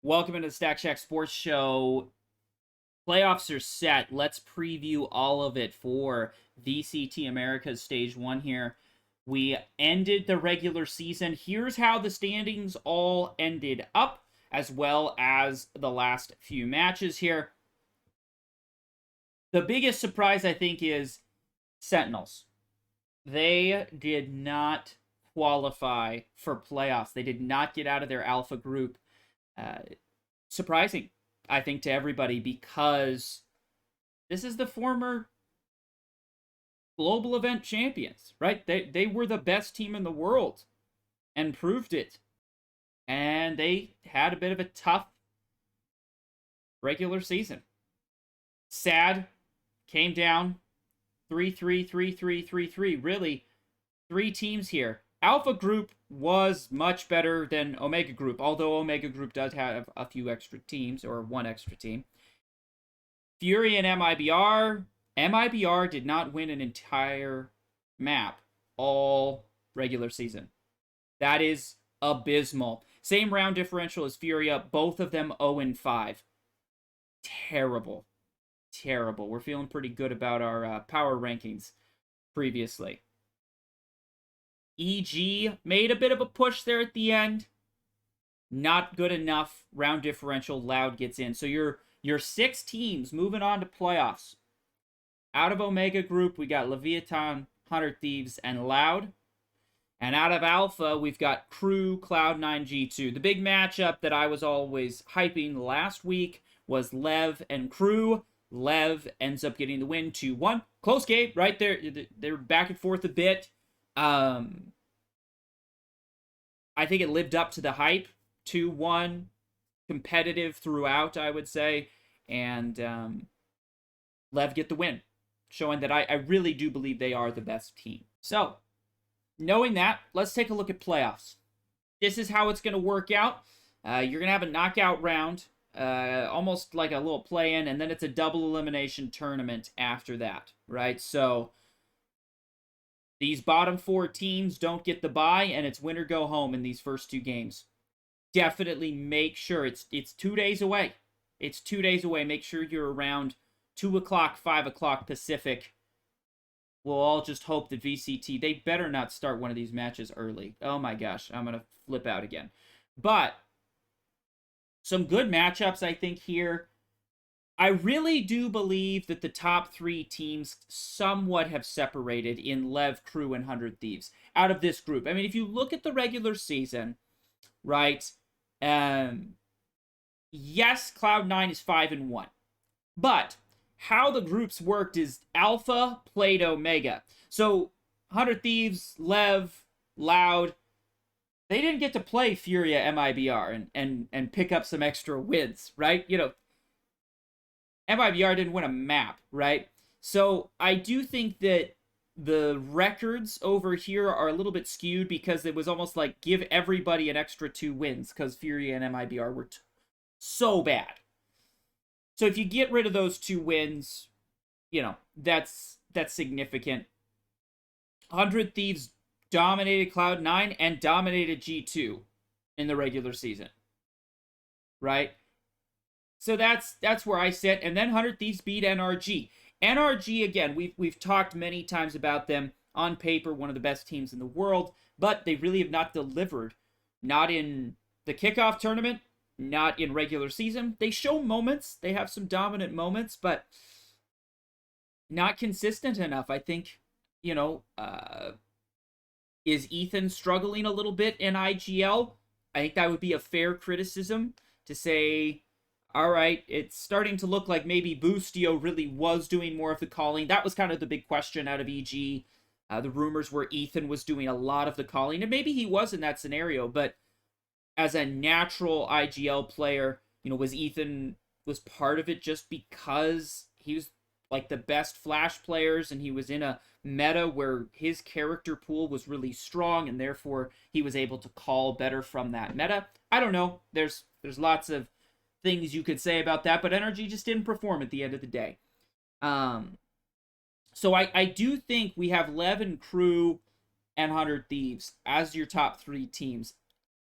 Welcome into the Stack Shack Sports Show. Playoffs are set. Let's preview all of it for VCT Americas Stage 1 here. We ended the regular season. Here's how the standings all ended up, as well as the last few matches here. The biggest surprise, I think, is Sentinels. They did not qualify for playoffs. They did not get out of their alpha group. Surprising, I think, to everybody, because this is the former global event champions, right? They were the best team in the world and proved it. And they had a bit of a tough regular season. Sad, came down 3-3, 3-3, 3-3. Really, three teams here. Alpha Group was much better than Omega Group, although Omega Group does have a few extra teams, or one extra team. Fury and MIBR. MIBR did not win an entire map all regular season. That is abysmal. Same round differential as Furia, both of them 0-5. Terrible. Terrible. We're feeling pretty good about our power rankings previously. EG made a bit of a push there at the end. Not good enough. Round differential. Loud gets in. So your six teams moving on to playoffs. Out of Omega Group, we got Leviathan, 100 Thieves, and Loud. And out of Alpha, we've got Crew, Cloud9, G2. The big matchup that I was always hyping last week was Lev and Crew. Lev ends up getting the win 2-1. Close game, right there. They're back and forth a bit. I think it lived up to the hype. 2-1, competitive throughout, I would say. And Lev get the win, showing that I really do believe they are the best team. So, knowing that, let's take a look at playoffs. This is how it's going to work out. You're going to have a knockout round, almost like a little play-in, and then it's a double elimination tournament after that, right? So, these bottom four teams don't get the bye, and it's win or go home in these first two games. Definitely make sure it's 2 days away. It's 2 days away. Make sure you're around 2 o'clock, 5 o'clock Pacific. We'll all just hope that VCT, they better not start one of these matches early. Oh my gosh, I'm going to flip out again. But some good matchups, I think, here. I really do believe that the top three teams somewhat have separated in Lev, Crew, and 100 Thieves out of this group. I mean, if you look at the regular season, right, yes, Cloud9 is 5-1. But how the groups worked is Alpha played Omega. So 100 Thieves, Lev, Loud, they didn't get to play Furia MIBR and pick up some extra wins, right? You know, MIBR didn't win a map, right? So I do think that the records over here are a little bit skewed because it was almost like give everybody an extra 2 wins because Furia and MIBR were so bad. So if you get rid of those 2 wins, you know, that's significant. 100 Thieves dominated Cloud9 and dominated G2 in the regular season, right? So that's where I sit. And then 100 Thieves beat NRG. NRG, again, we've talked many times about them. On paper, one of the best teams in the world, but they really have not delivered. Not in the kickoff tournament, not in regular season. They show moments. They have some dominant moments, but not consistent enough. I think, you know, is Ethan struggling a little bit in IGL? I think that would be a fair criticism to say, all right, it's starting to look like maybe Boostio really was doing more of the calling. That was kind of the big question out of EG. The rumors were Ethan was doing a lot of the calling, and maybe he was in that scenario, but as a natural IGL player, you know, was part of it just because he was like the best Flash players and he was in a meta where his character pool was really strong and therefore he was able to call better from that meta. I don't know. There's lots of things you could say about that, but NRG just didn't perform at the end of the day. So I do think we have Lev and Crew and 100 Thieves as your top three teams.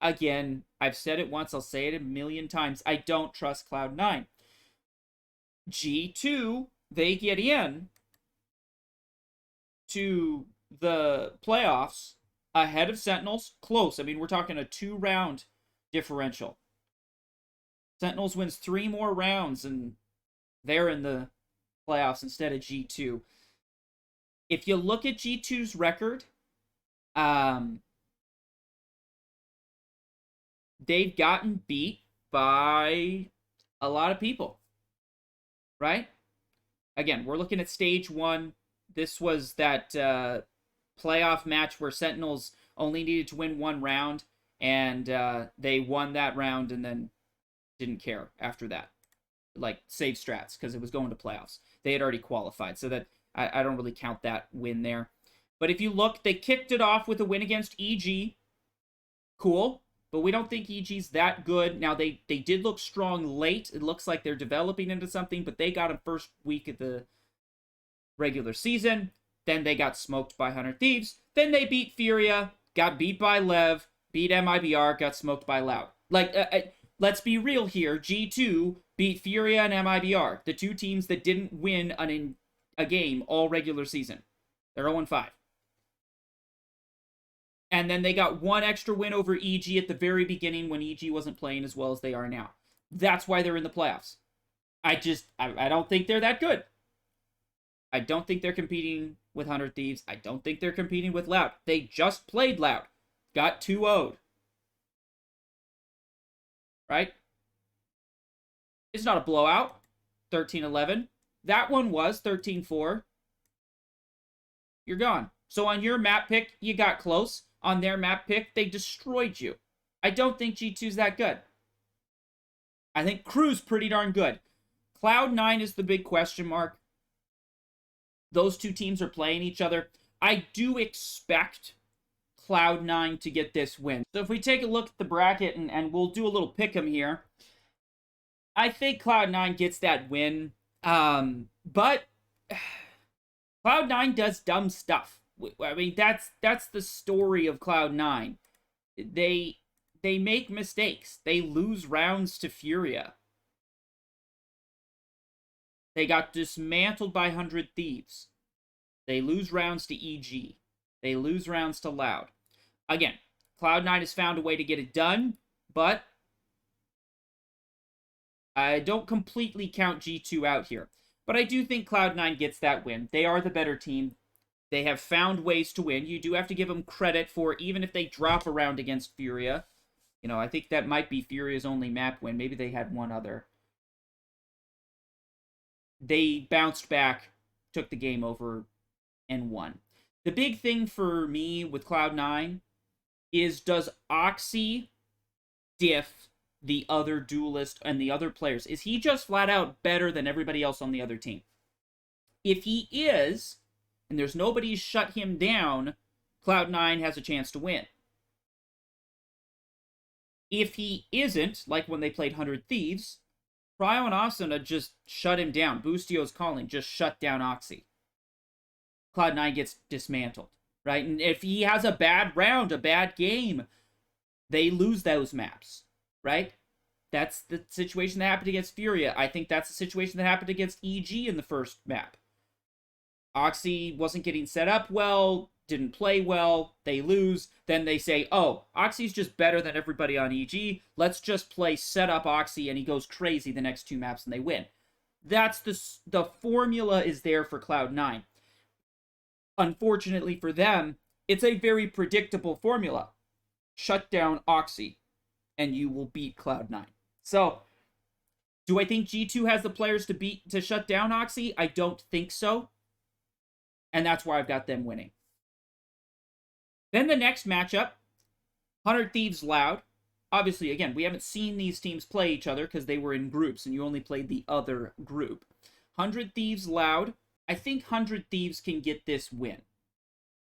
Again, I've said it once, I'll say it a million times. I don't trust Cloud9. G2, they get in to the playoffs ahead of Sentinels. Close. I mean, we're talking a 2-round differential. Sentinels wins 3 more rounds, and they're in the playoffs instead of G2. If you look at G2's record, they've gotten beat by a lot of people, right? Again, we're looking at stage 1. This was that playoff match where Sentinels only needed to win 1 round, and they won that round and then didn't care after that. Like, save strats, because it was going to playoffs. They had already qualified, so that I don't really count that win there. But if you look, they kicked it off with a win against EG. Cool. But we don't think EG's that good. Now, they did look strong late. It looks like they're developing into something, but they got them first week of the regular season. Then they got smoked by 100 Thieves. Then they beat Furia, got beat by Lev, beat MIBR, got smoked by Loud. Like, let's be real here. G2 beat Furia and MIBR, the 2 teams that didn't win a game all regular season. They're 0-5. And then they got 1 extra win over EG at the very beginning when EG wasn't playing as well as they are now. That's why they're in the playoffs. I don't think they're that good. I don't think they're competing with 100 Thieves. I don't think they're competing with Loud. They just played Loud. Got 2-0'd. Right? It's not a blowout. 13-11. That one was 13-4. You're gone. So on your map pick, you got close. On their map pick, they destroyed you. I don't think G2's that good. I think Crew's pretty darn good. Cloud9 is the big question mark. Those 2 teams are playing each other. I do expect Cloud9 to get this win. So if we take a look at the bracket, and we'll do a little pick'em here, I think Cloud9 gets that win. But Cloud9 does dumb stuff. I mean, that's the story of Cloud9. They make mistakes. They lose rounds to Furia. They got dismantled by 100 Thieves. They lose rounds to EG. They lose rounds to Loud. Again, Cloud9 has found a way to get it done, but I don't completely count G2 out here. But I do think Cloud9 gets that win. They are the better team. They have found ways to win. You do have to give them credit for, even if they drop a round against Furia. You know, I think that might be Furia's only map win. Maybe they had one other. They bounced back, took the game over, and won. The big thing for me with Cloud9 is, does Oxy diff the other duelist and the other players? Is he just flat out better than everybody else on the other team? If he is, and there's nobody shut him down, Cloud9 has a chance to win. If he isn't, like when they played 100 Thieves, Cryo and Asuna just shut him down. Boostio's calling just shut down Oxy. Cloud9 gets dismantled, right? And if he has a bad round, a bad game, they lose those maps, right? That's the situation that happened against Furia. I think that's the situation that happened against EG in the first map. Oxy wasn't getting set up well, didn't play well, they lose, then they say, oh, Oxy's just better than everybody on EG, let's just play set up Oxy, and he goes crazy the next 2 maps and they win. That's the formula is there for Cloud9. Unfortunately for them, it's a very predictable formula. Shut down Oxy, and you will beat Cloud9. So, do I think G2 has the players to shut down Oxy? I don't think so. And that's why I've got them winning. Then the next matchup, 100 Thieves Loud. Obviously, again, we haven't seen these teams play each other because they were in groups, and you only played the other group. 100 Thieves Loud. I think 100 Thieves can get this win.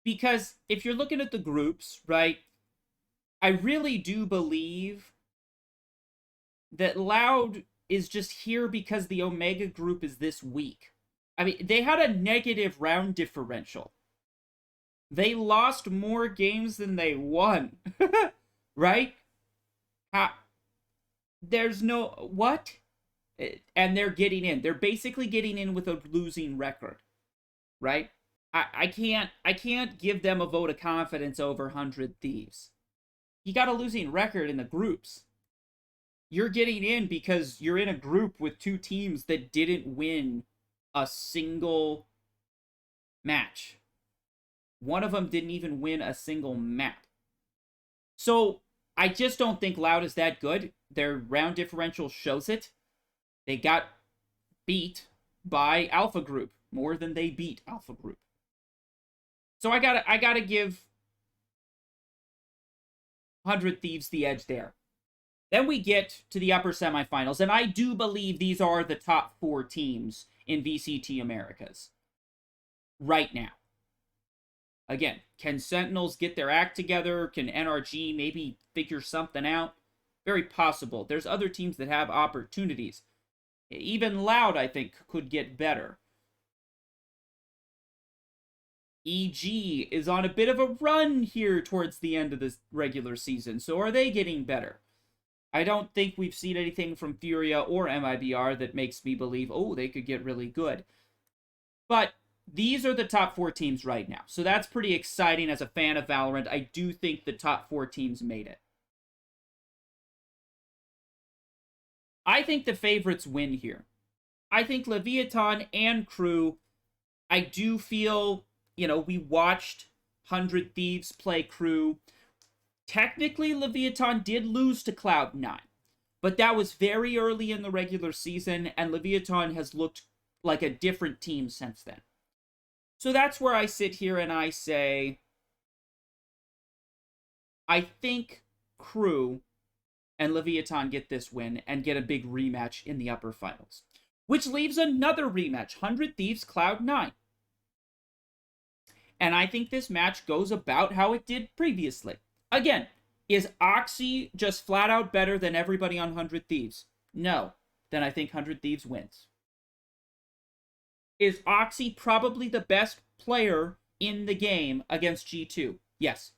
Because if you're looking at the groups, right, I really do believe that Loud is just here because the Omega group is this weak. I mean, they had a negative round differential. They lost more games than they won, right? How, there's no what? And they're getting in. They're basically getting in with a losing record, right? I can't give them a vote of confidence over 100 Thieves. You got a losing record in the groups. You're getting in because you're in a group with two teams that didn't win a single match. One of them didn't even win a single map. So I just don't think Loud is that good. Their round differential shows it. They got beat by Alpha Group more than they beat Alpha Group. So I gotta give 100 Thieves the edge there. Then we get to the upper semifinals, and I do believe these are the top 4 teams in VCT Americas right now. Again, can Sentinels get their act together? Can NRG maybe figure something out? Very possible. There's other teams that have opportunities. Even Loud, I think, could get better. EG is on a bit of a run here towards the end of this regular season, so are they getting better? I don't think we've seen anything from Furia or MIBR that makes me believe, oh, they could get really good. But these are the top 4 teams right now, so that's pretty exciting as a fan of Valorant. I do think the top 4 teams made it. I think the favorites win here. I think Leviathan and Crew, I do feel, we watched 100 Thieves play Crew. Technically, Leviathan did lose to Cloud9, but that was very early in the regular season, and Leviathan has looked like a different team since then. So that's where I sit here and I say, I think Crew and Leviathan get this win and get a big rematch in the upper finals. Which leaves another rematch, 100 Thieves Cloud9. And I think this match goes about how it did previously. Again, is Oxy just flat out better than everybody on 100 Thieves? No. Then I think 100 Thieves wins. Is Oxy probably the best player in the game against G2? Yes.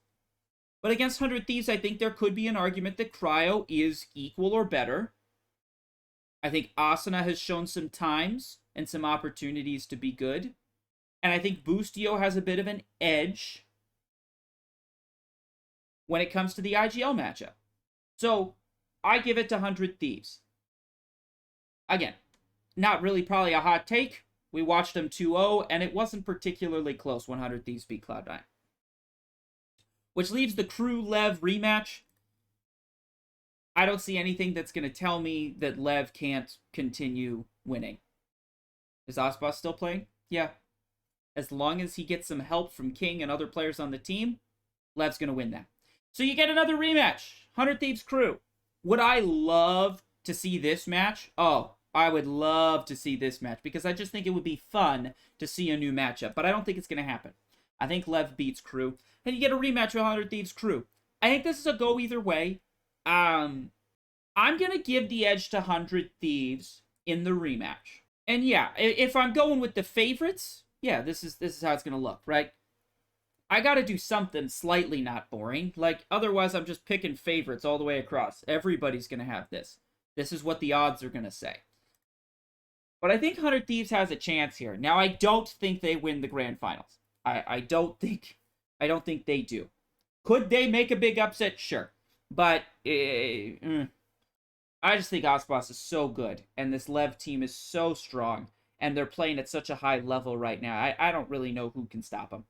But against 100 Thieves, I think there could be an argument that Cryo is equal or better. I think Asuna has shown some times and some opportunities to be good. And I think Boostio has a bit of an edge when it comes to the IGL matchup. So, I give it to 100 Thieves. Again, not really probably a hot take. We watched them 2-0, and it wasn't particularly close when 100 Thieves beat Cloud9. Which leaves the Crew-Lev rematch. I don't see anything that's going to tell me that Lev can't continue winning. Is Osbos still playing? Yeah. As long as he gets some help from King and other players on the team, Lev's going to win that. So you get another rematch. 100 Thieves Crew. Would I love to see this match? Oh, I would love to see this match because I just think it would be fun to see a new matchup. But I don't think it's going to happen. I think Lev beats Crew. And you get a rematch with 100 Thieves Crew. I think this is a go either way. I'm going to give the edge to 100 Thieves in the rematch. And yeah, if I'm going with the favorites, yeah, this is how it's going to look, right? I got to do something slightly not boring. Like, otherwise I'm just picking favorites all the way across. Everybody's going to have this. This is what the odds are going to say. But I think 100 Thieves has a chance here. Now, I don't think they win the grand finals. I don't think they do. Could they make a big upset? Sure. But I just think Osbos is so good, and this Lev team is so strong, and they're playing at such a high level right now. I don't really know who can stop them.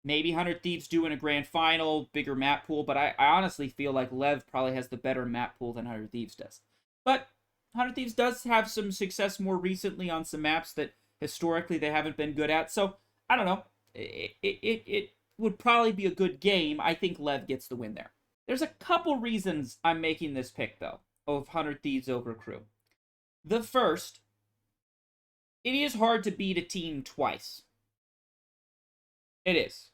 Maybe 100 Thieves do in a grand final, bigger map pool, but I honestly feel like Lev probably has the better map pool than 100 Thieves does. But 100 Thieves does have some success more recently on some maps that historically they haven't been good at, so I don't know. It would probably be a good game. I think Lev gets the win there. There's a couple reasons I'm making this pick, though, of 100 Thieves over Crew. The first, it is hard to beat a team twice. It is.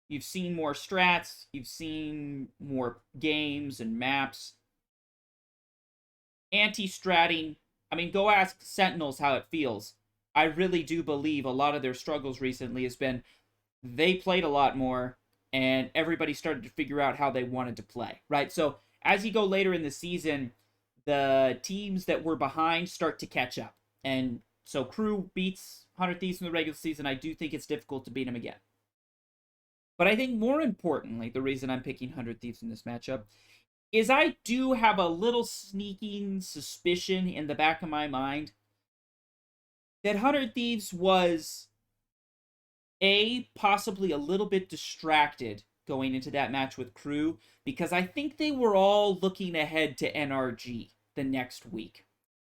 You've seen more strats, you've seen more games and maps. Anti-stratting, I mean, go ask Sentinels how it feels. I really do believe a lot of their struggles recently has been they played a lot more, and everybody started to figure out how they wanted to play, right? So as you go later in the season, the teams that were behind start to catch up. And so Crew beats 100 Thieves in the regular season. I do think it's difficult to beat them again. But I think more importantly, the reason I'm picking 100 Thieves in this matchup is I do have a little sneaking suspicion in the back of my mind that 100 Thieves was possibly a little bit distracted going into that match with Crew, because I think they were all looking ahead to NRG the next week.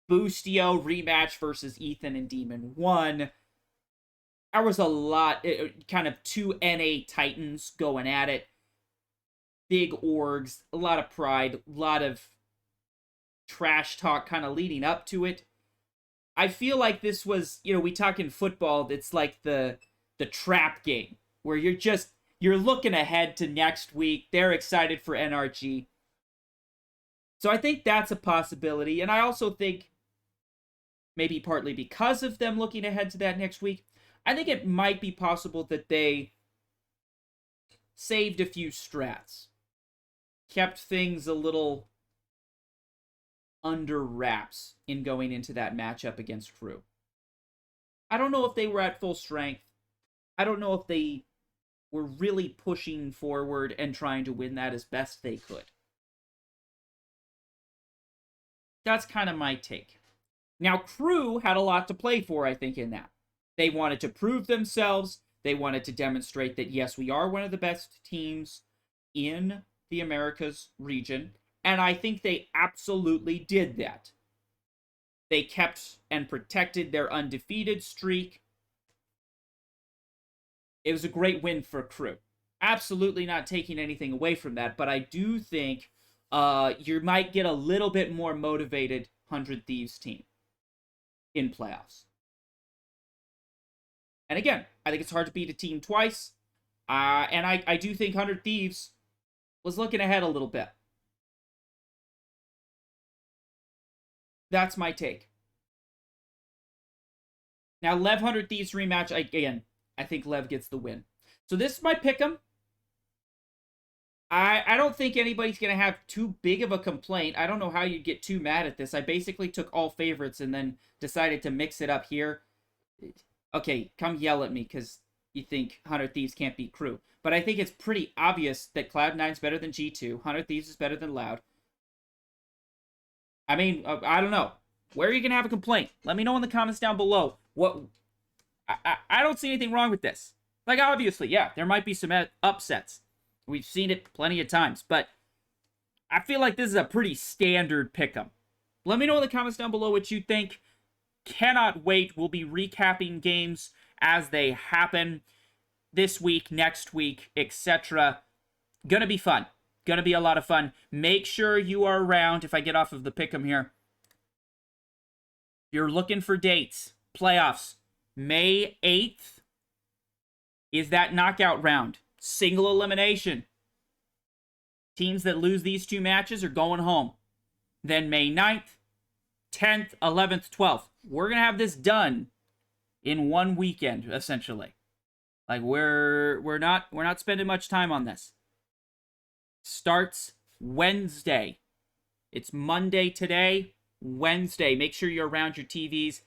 Boostio rematch versus Ethan and Demon 1. There was a lot, kind of two NA Titans going at it. Big orgs, a lot of pride, a lot of trash talk kind of leading up to it. I feel like this was, we talk in football, it's like the trap game, where you're looking ahead to next week. They're excited for NRG. So I think that's a possibility. And I also think, maybe partly because of them looking ahead to that next week, I think it might be possible that they saved a few strats. Kept things a little under wraps in going into that matchup against Crew. I don't know if they were at full strength. I don't know if they were really pushing forward and trying to win that as best they could. That's kind of my take. Now, Crew had a lot to play for, I think, in that. They wanted to prove themselves. They wanted to demonstrate that, yes, we are one of the best teams in the Americas region. And I think they absolutely did that. They kept and protected their undefeated streak. It was a great win for Crew. Absolutely not taking anything away from that, but I do think you might get a little bit more motivated 100 Thieves team in playoffs. And again, I think it's hard to beat a team twice. And I do think 100 Thieves was looking ahead a little bit. That's my take. Now, Lev 100 Thieves rematch, I think Lev gets the win. So this is my pick'em. I don't think anybody's going to have too big of a complaint. I don't know how you'd get too mad at this. I basically took all favorites and then decided to mix it up here. Okay, come yell at me because you think 100 Thieves can't beat Crew. But I think it's pretty obvious that Cloud9's better than G2. 100 Thieves is better than Loud. I mean, I don't know. Where are you going to have a complaint? Let me know in the comments down below. I don't see anything wrong with this. Like, obviously, yeah, there might be some upsets. We've seen it plenty of times, but I feel like this is a pretty standard pick'em. Let me know in the comments down below what you think. Cannot wait. We'll be recapping games as they happen this week, next week, etc. Gonna be fun. Gonna be a lot of fun. Make sure you are around if I get off of the pick'em here. If you're looking for dates, playoffs, May 8th is that knockout round. Single elimination. Teams that lose these two matches are going home. Then May 9th, 10th, 11th, 12th. We're going to have this done in one weekend, essentially. Like, we're not spending much time on this. Starts Wednesday. It's Monday today, Wednesday. Make sure you're around your TVs.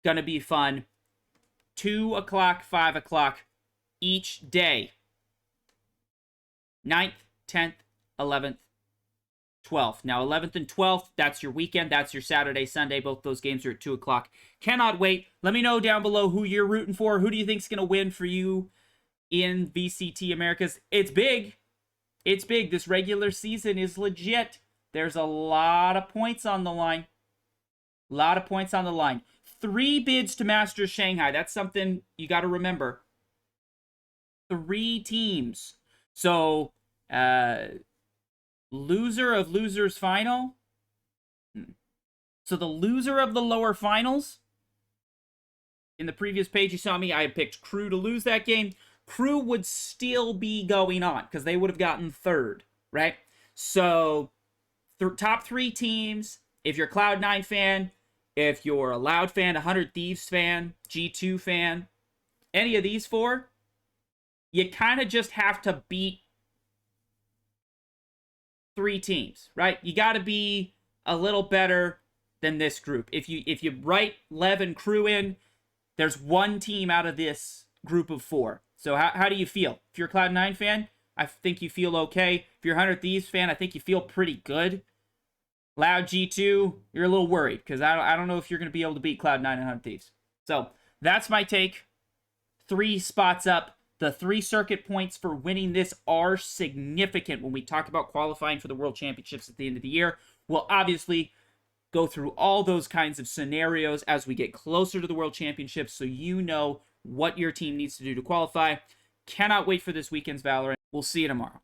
Gonna be fun. 2 o'clock, 5 o'clock each day. 9th, 10th, 11th, 12th. Now, 11th and 12th, that's your weekend. That's your Saturday, Sunday. Both those games are at 2 o'clock. Cannot wait. Let me know down below who you're rooting for. Who do you think's going to win for you in VCT Americas? It's big. It's big. This regular season is legit. There's a lot of points on the line. A lot of points on the line. 3 bids to Masters Shanghai. That's something you got to remember. 3 teams. So, loser of losers final. So the loser of the lower finals. In the previous page you saw me, I picked Crew to lose that game. Crew would still be going on because they would have gotten 3rd, right? So, top 3 teams. If you're a Cloud9 fan, if you're a Loud fan, 100 Thieves fan, G2 fan, any of these 4, you kind of just have to beat 3 teams, right? You got to be a little better than this group. If you write Lev and Crew in, there's 1 team out of this group of 4. So how do you feel? If you're a Cloud9 fan, I think you feel okay. If you're a 100 Thieves fan, I think you feel pretty good. Loud G2, you're a little worried because I don't know if you're going to be able to beat Cloud9 and 100 Thieves. So that's my take. 3 spots up. The 3 circuit points for winning this are significant when we talk about qualifying for the World Championships at the end of the year. We'll obviously go through all those kinds of scenarios as we get closer to the World Championships so you know what your team needs to do to qualify. Cannot wait for this weekend's Valorant. We'll see you tomorrow.